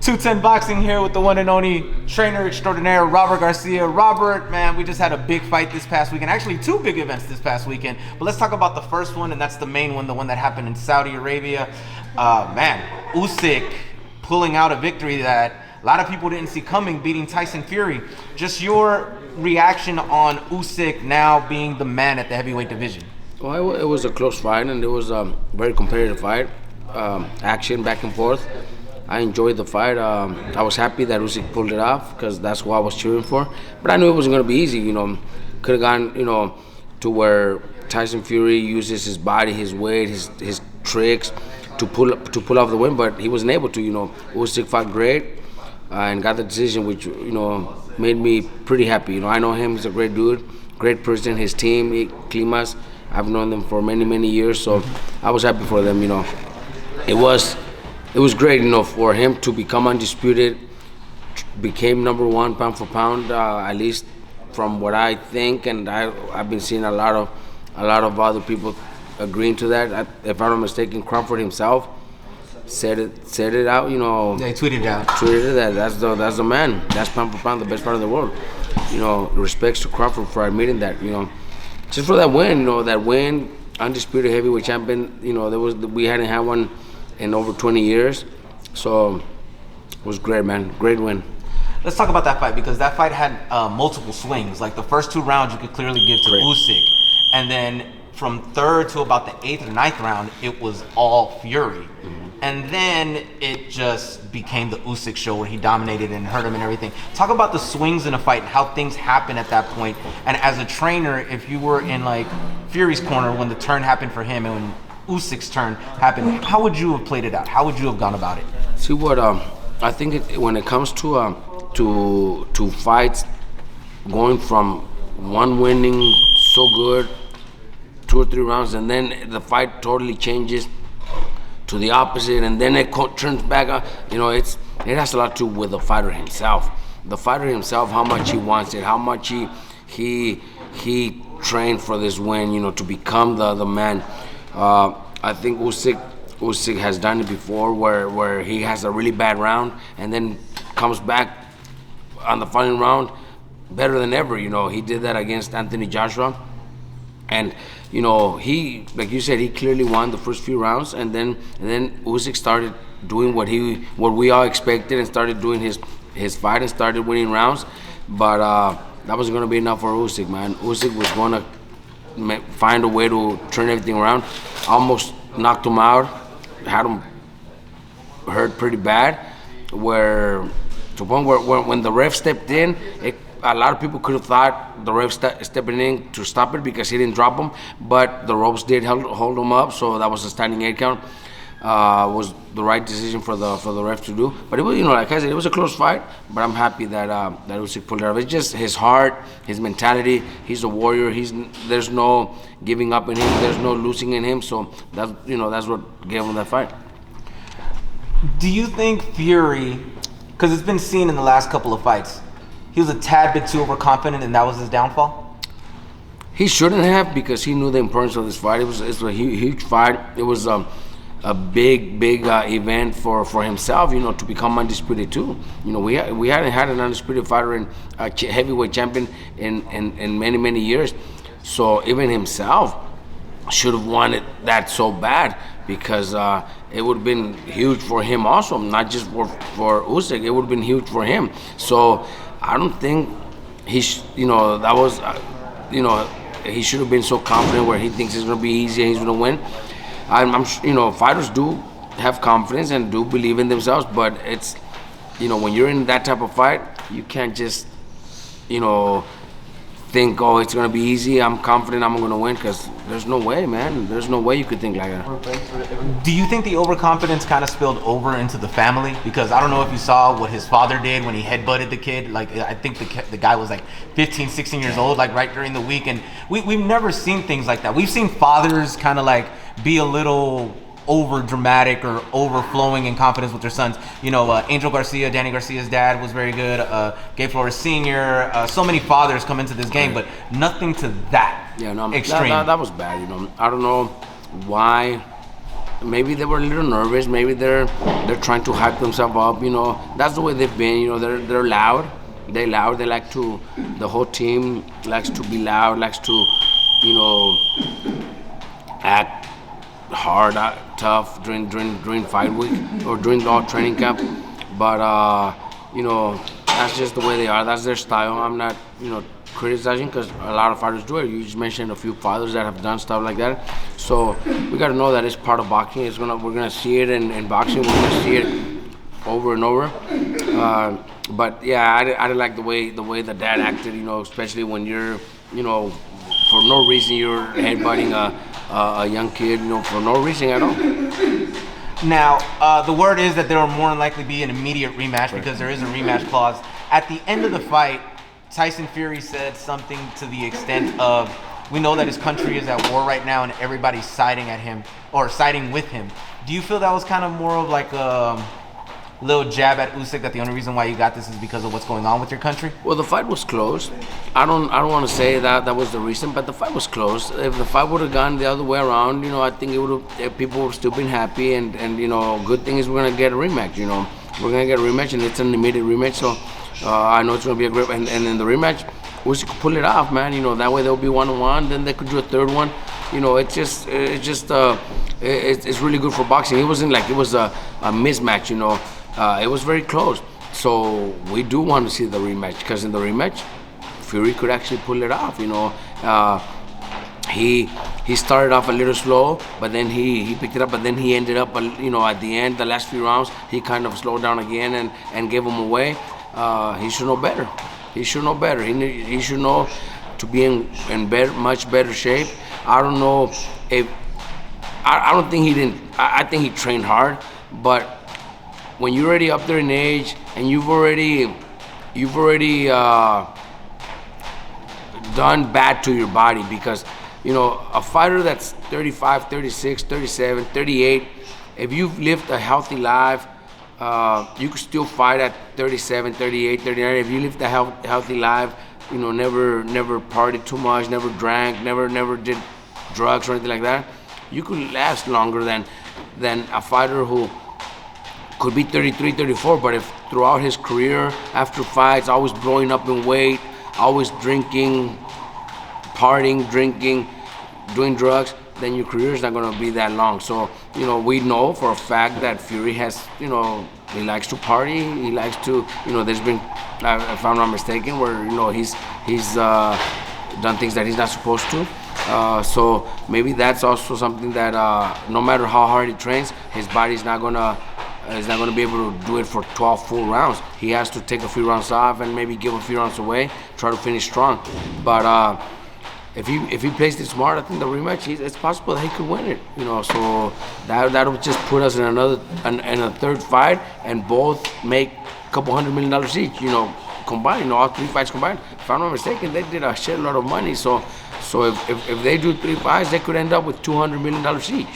210 Boxing here with the one and only trainer extraordinaire, Robert Garcia. Robert, man, we just had a big fight this past weekend. Actually, two big events this past weekend. But let's talk about the first one, and that's the main one, the one that happened in Saudi Arabia. Man, Usyk pulling out a victory that a lot of people didn't see coming, beating Tyson Fury. Just your reaction on Usyk now being the man at the heavyweight division. Well, it was a close fight, and it was a very competitive fight. Action back and forth. I enjoyed the fight. I was happy that Usyk pulled it off because that's what I was cheering for. But I knew it wasn't going to be easy. Could have gone, to where Tyson Fury uses his body, his weight, his tricks to pull off the win. But he wasn't able to. Usyk fought great and got the decision, which made me pretty happy. I know him. He's a great dude, great person. His team, Klimas, I've known them for many, many years. So I was happy for them. It was great, for him to become undisputed, became number one pound for pound, at least from what I think, and I've been seeing a lot of other people agreeing to that. If I'm not mistaken, Crawford himself said it out. They tweeted it out. Tweeted that that's the man. That's pound for pound, the best part of the world. Respects to Crawford for admitting that. Just for that win. That win, undisputed heavyweight champion. We hadn't had one in over 20 years, so it was great, man. Great win. Let's talk about that fight, because that fight had multiple swings. Like the first two rounds you could clearly give to Usyk, and then from third to about the 8th or 9th round it was all Fury. And then it just became the Usyk show where he dominated and hurt him and everything. Talk about the swings in a fight and how things happen at that point. And as a trainer, if you were in like Fury's corner when the turn happened for him and when Usyk's turn happened, how would you have played it out? How would you have gone about it? See what I think when it comes to fights, going from one winning so good, 2 or 3 rounds, and then the fight totally changes to the opposite, and then it turns back up. It has a lot to do with the fighter himself. The fighter himself, how much he wants it, how much he trained for this win. To become the man. I think Usyk has done it before, where he has a really bad round and then comes back on the final round better than ever. He did that against Anthony Joshua, and he, like you said, he clearly won the first few rounds, and then Usyk started doing what we all expected and started doing his fight and started winning rounds. But that wasn't going to be enough for Usyk, man. Usyk was going to find a way to turn everything around. Almost knocked him out, had him hurt pretty bad, to the point where when the ref stepped in, a lot of people could have thought the ref stepping in to stop it because he didn't drop him, but the ropes did hold him up, so that was a standing 8 count. Was the right decision for the ref to do. But it was, like I said, it was a close fight. But I'm happy that Usyk pulled it off. It's just his heart, his mentality. He's a warrior. There's no giving up in him. There's no losing in him. So that's what gave him that fight. Do you think Fury, because it's been seen in the last couple of fights, he was a tad bit too overconfident and that was his downfall? He shouldn't have, because he knew the importance of this fight. It's a huge fight. It was a big event for himself, to become undisputed too. We hadn't had an undisputed fighter in a heavyweight champion in many years. So even himself should have wanted that so bad, because it would have been huge for him also, not just for Usyk. It would have been huge for him. So I don't think he he should have been so confident where he thinks it's going to be easy and he's going to win. I'm fighters do have confidence and do believe in themselves, but it's, when you're in that type of fight, you can't just, think, oh, it's going to be easy, I'm confident I'm going to win, because there's no way, man. There's no way you could think like that. Do you think the overconfidence kind of spilled over into the family? Because I don't know if you saw what his father did when he headbutted the kid. Like, I think the guy was like 15, 16 years old, like right during the week. And we've never seen things like that. We've seen fathers kind of like be a little over dramatic or overflowing in confidence with their sons. Angel Garcia, Danny Garcia's dad, was very good. Gay Flores Sr. So many fathers come into this game, but nothing to that extreme. That was bad. I don't know why maybe they were a little nervous. Maybe they're trying to hype themselves up. That's the way they've been. They're loud. They loud. They like to. The whole team likes to be loud. Likes to, act hard, tough during fight week or during all training camp. But that's just the way they are. That's their style. I'm not criticizing because a lot of fighters do it. You just mentioned a few fighters that have done stuff like that. So we got to know that it's part of boxing. We're gonna see it in boxing. We're gonna see it over and over. But yeah, I didn't like the way the dad acted. Especially when you're for no reason you're headbutting a young kid. For no reason at all. Now, the word is that there will more than likely be an immediate rematch because there is a rematch clause. At the end of the fight, Tyson Fury said something to the extent of, we know that his country is at war right now and everybody's siding at him or siding with him. Do you feel that was kind of more of like a little jab at Usyk, that the only reason why you got this is because of what's going on with your country? Well, the fight was close. I don't want to say that was the reason, but the fight was close. If the fight would have gone the other way around, I think it would have, people would have still been happy. And good thing is we're gonna get a rematch. We're gonna get a rematch, and it's an immediate rematch. So I know it's gonna be a great. And in the rematch, Usyk could pull it off, man. That way they'll be 1-1. Then they could do a third one. It's really good for boxing. It wasn't like it was a mismatch. It was very close. So we do want to see the rematch because in the rematch, Fury could actually pull it off. He started off a little slow, but then he picked it up. But then he ended up, at the end, the last few rounds, he kind of slowed down again and gave him away. He should know better. He should know better. He should know to be in much better shape. I don't know if I don't think he didn't. I think he trained hard, but when you're already up there in age and you've already done bad to your body, because a fighter that's 35, 36, 37, 38, if you lived a healthy life, you could still fight at 37, 38, 39. If you lived a healthy life, never partied too much, never drank, never did drugs or anything like that, you could last longer than a fighter who could be 33, 34, but if throughout his career, after fights, always blowing up in weight, always drinking, partying, drinking, doing drugs, then your career is not going to be that long. So, we know for a fact that Fury has, he likes to party, he likes to, there's been, if I'm not mistaken, where, he's done things that he's not supposed to. So maybe that's also something that no matter how hard he trains, his body's not gonna be able to do it for 12 full rounds. He has to take a few rounds off and maybe give a few rounds away, try to finish strong. But if he plays it smart, I think the rematch, it's possible that he could win it. So that'll just put us in a third fight and both make a couple $100 million each. Combined, all three fights combined. If I'm not mistaken, they did a shitload of money. So if they do 3 fights, they could end up with $200 million each.